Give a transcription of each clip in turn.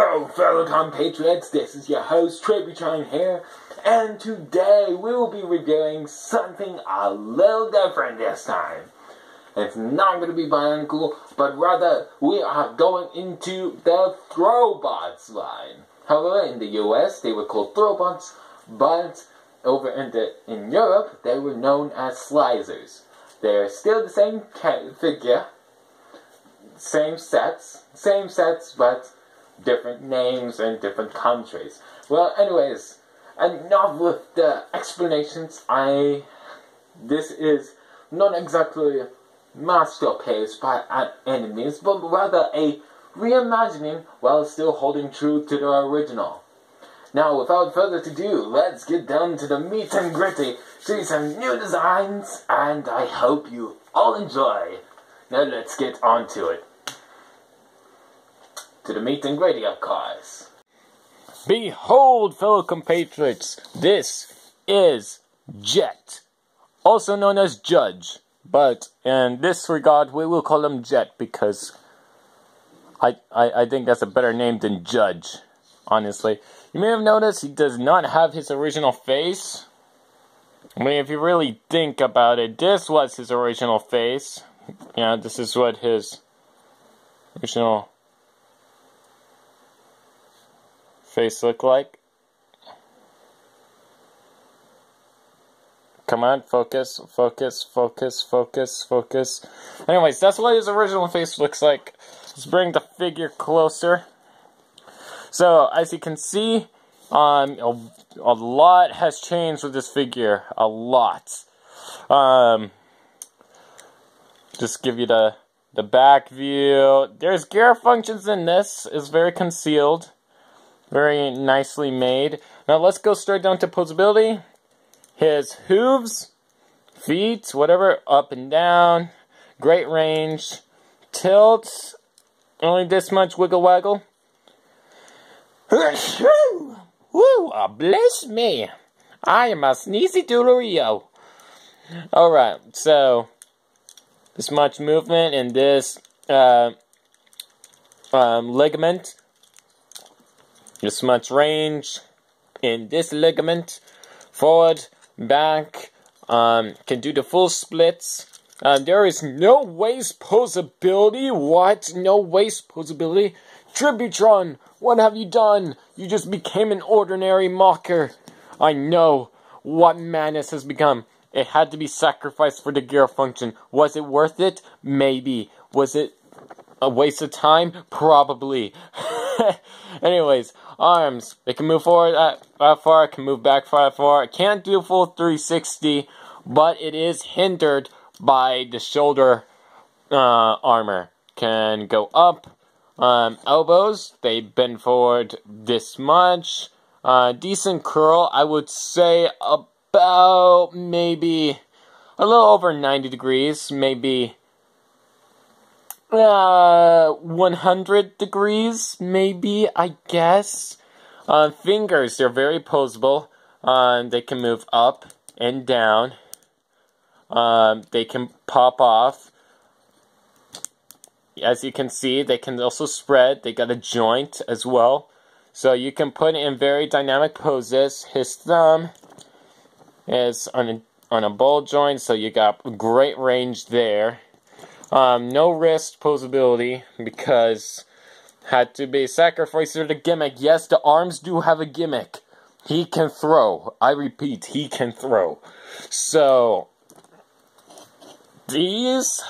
Hello fellow compatriots, this is your host Tributron here, and today we will be reviewing something a little different this time. It's not going to be Bionicle, but rather we are going into the Throwbots line. However, in the US they were called Throwbots, but over in Europe they were known as Slizers. They're still the same figure, same sets, but different names in different countries. Well, anyways, enough with the explanations. This is not exactly a masterpiece by any means, but rather a reimagining while still holding true to the original. Now, without further ado, let's get down to the meat and gritty, see some new designs, and I hope you all enjoy. Now let's get on to it. To the meat and gritty of course. Behold, fellow compatriots, this is Jet, also known as Judge, but in this regard we will call him Jet because I think that's a better name than Judge, honestly. You may have noticed he does not have his original face. I mean, if you really think about it, this was his original face. Yeah, this is what his original face look like. Come on, focus. Anyways, that's what his original face looks like. Let's bring the figure closer. So, as you can see, a lot has changed with this figure. A lot. Just give you the back view. There's gear functions in this. It's very concealed. Very nicely made. Now let's go straight down to posability. His hooves, feet, whatever, up and down. Great range. Tilts. Only this much wiggle waggle. Woo! Bless me. I am a sneezy doodle-rio. Alright, so this much movement in this ligament. This much range in this ligament. Forward, back, can do the full splits. There is no waist posability. What? No waist posability? Tributron, what have you done? You just became an ordinary mocker. I know what madness has become. It had to be sacrificed for the gear function. Was it worth it? Maybe. Was it a waste of time? Probably. Anyways, arms. They can move forward that far, can move back far. It can't do a full 360, but it is hindered by the shoulder armor. Can go up. Elbows, they bend forward this much. Decent curl, I would say about maybe a little over 90 degrees, maybe 100 degrees, maybe, I guess. Fingers, they're very posable. They can move up and down. They can pop off. As you can see, they can also spread. They got a joint as well. So you can put it in very dynamic poses. His thumb is on a ball joint, so you got great range there. No wrist posability because had to be sacrificed to the gimmick. Yes, the arms do have a gimmick. He can throw. I repeat, he can throw. So these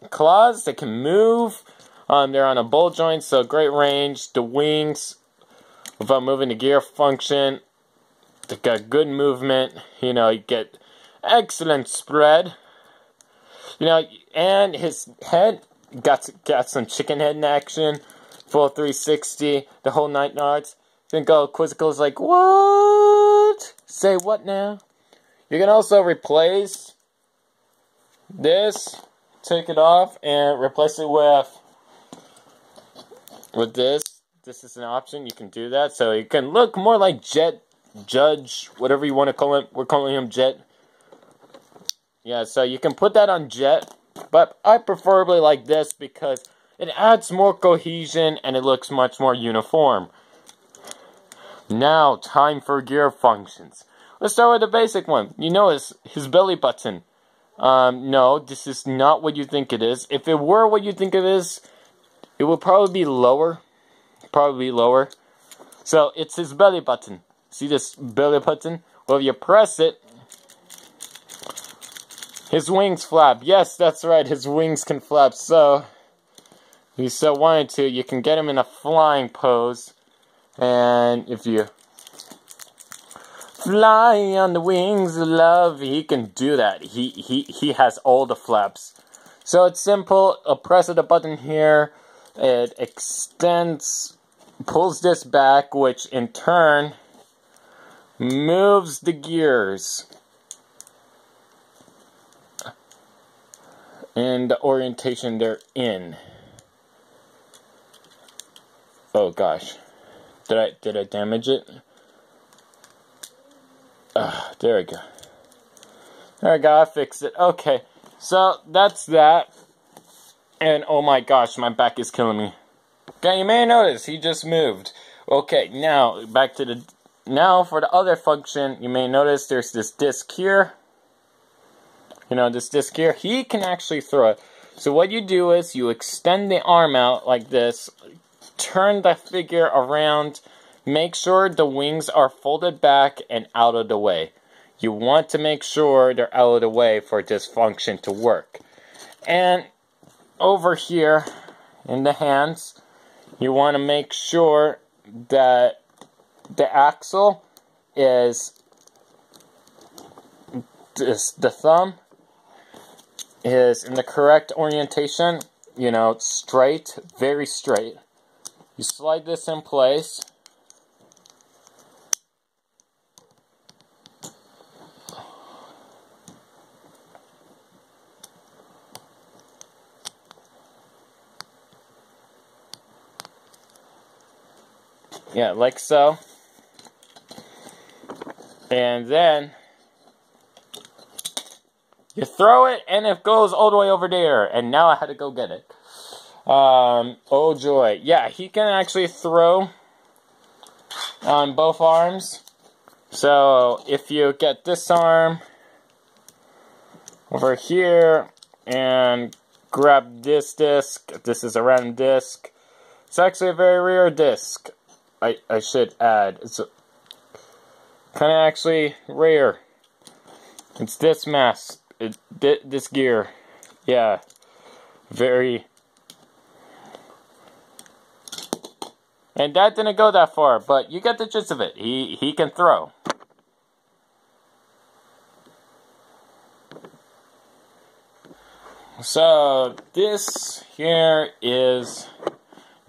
claws, they can move. They're on a ball joint, so great range. The wings, without moving the gear function, they got good movement. You know, you get excellent spread. You know, and his head got some chicken head in action. Full 360, the whole 9 yards. Then go Quizzical's like, what? Say what now? You can also replace this, take it off, and replace it with this. This is an option. You can do that. So you can look more like Jet, Judge, whatever you want to call him. We're calling him Jet. Yeah, so you can put that on Jet. But I preferably like this because it adds more cohesion and it looks much more uniform. Now, time for gear functions. Let's start with the basic one. You notice his belly button. No, this is not what you think it is. If it were what you think it is, it would probably be lower. So, it's his belly button. See this belly button? Well, if you press it, his wings flap. Yes, that's right, his wings can flap. So, if you so wanted to, you can get him in a flying pose. And if you fly on the wings of love, he can do that. He has all the flaps. So it's simple. A press of the button here. It extends, pulls this back, which in turn moves the gears in the orientation they're in. Oh gosh. Did I damage it? There we go. There we go, I fixed it. Okay, so that's that. And oh my gosh, my back is killing me. Okay, you may notice he just moved. Okay, now back to the... Now for the other function, you may notice there's this disc here. You know, this disc here. He can actually throw it. So what you do is you extend the arm out like this. Turn the figure around. Make sure the wings are folded back and out of the way. You want to make sure they're out of the way for this function to work. And over here in the hands, you want to make sure that the axle is the thumb is in the correct orientation, you know, straight, very straight. You slide this in place. Yeah, like so. And then you throw it and it goes all the way over there. And now I had to go get it. Oh joy. Yeah, he can actually throw on both arms. So if you get this arm over here and grab this disc, this is a round disc. It's actually a very rare disc. I should add. It's kind of actually rare. It's this mass. This gear. Yeah. Very. And that didn't go that far, but you get the gist of it. He can throw. So this here is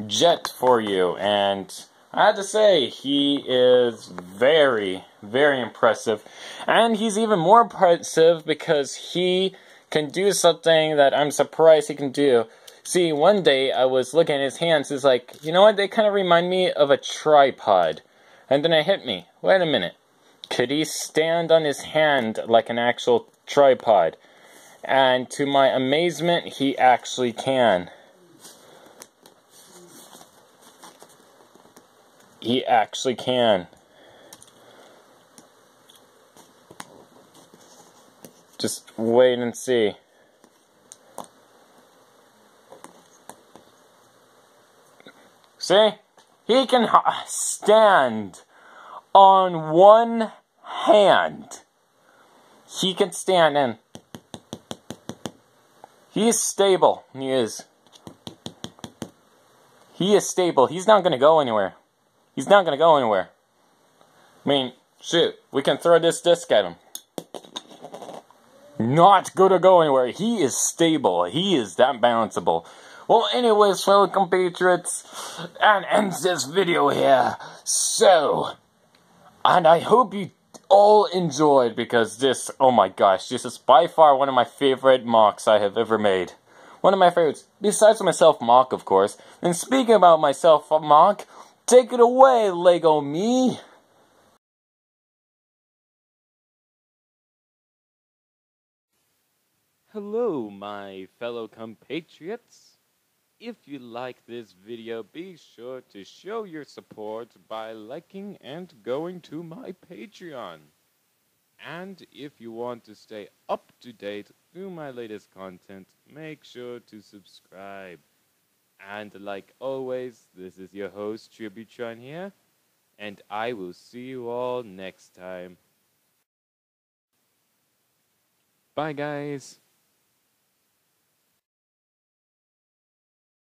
Jet for you, and I have to say, he is very, very impressive. And he's even more impressive because he can do something that I'm surprised he can do. See, one day I was looking at his hands, it's like, you know what, they kind of remind me of a tripod. And then it hit me, wait a minute, could he stand on his hand like an actual tripod? And to my amazement, he actually can. He actually can. Just wait and see. See? He can stand on one hand. He can stand and he is stable. He is. He is stable. He's not going to go anywhere. He's not going to go anywhere. I mean, shoot, we can throw this disc at him. Not going to go anywhere. He is stable. He is that balanceable. Well, anyways, fellow compatriots, and ends this video here. So, and I hope you all enjoyed, because this, oh my gosh, this is by far one of my favorite MOCs I have ever made. One of my favorites, besides myself MOC, of course. And speaking about myself MOC, take it away, Lego me! Hello, my fellow compatriots. if you like this video, be sure to show your support by liking and going to my Patreon. And if you want to stay up to date to my latest content, make sure to subscribe. And like always, this is your host Tributron here, and I will see you all next time. Bye guys!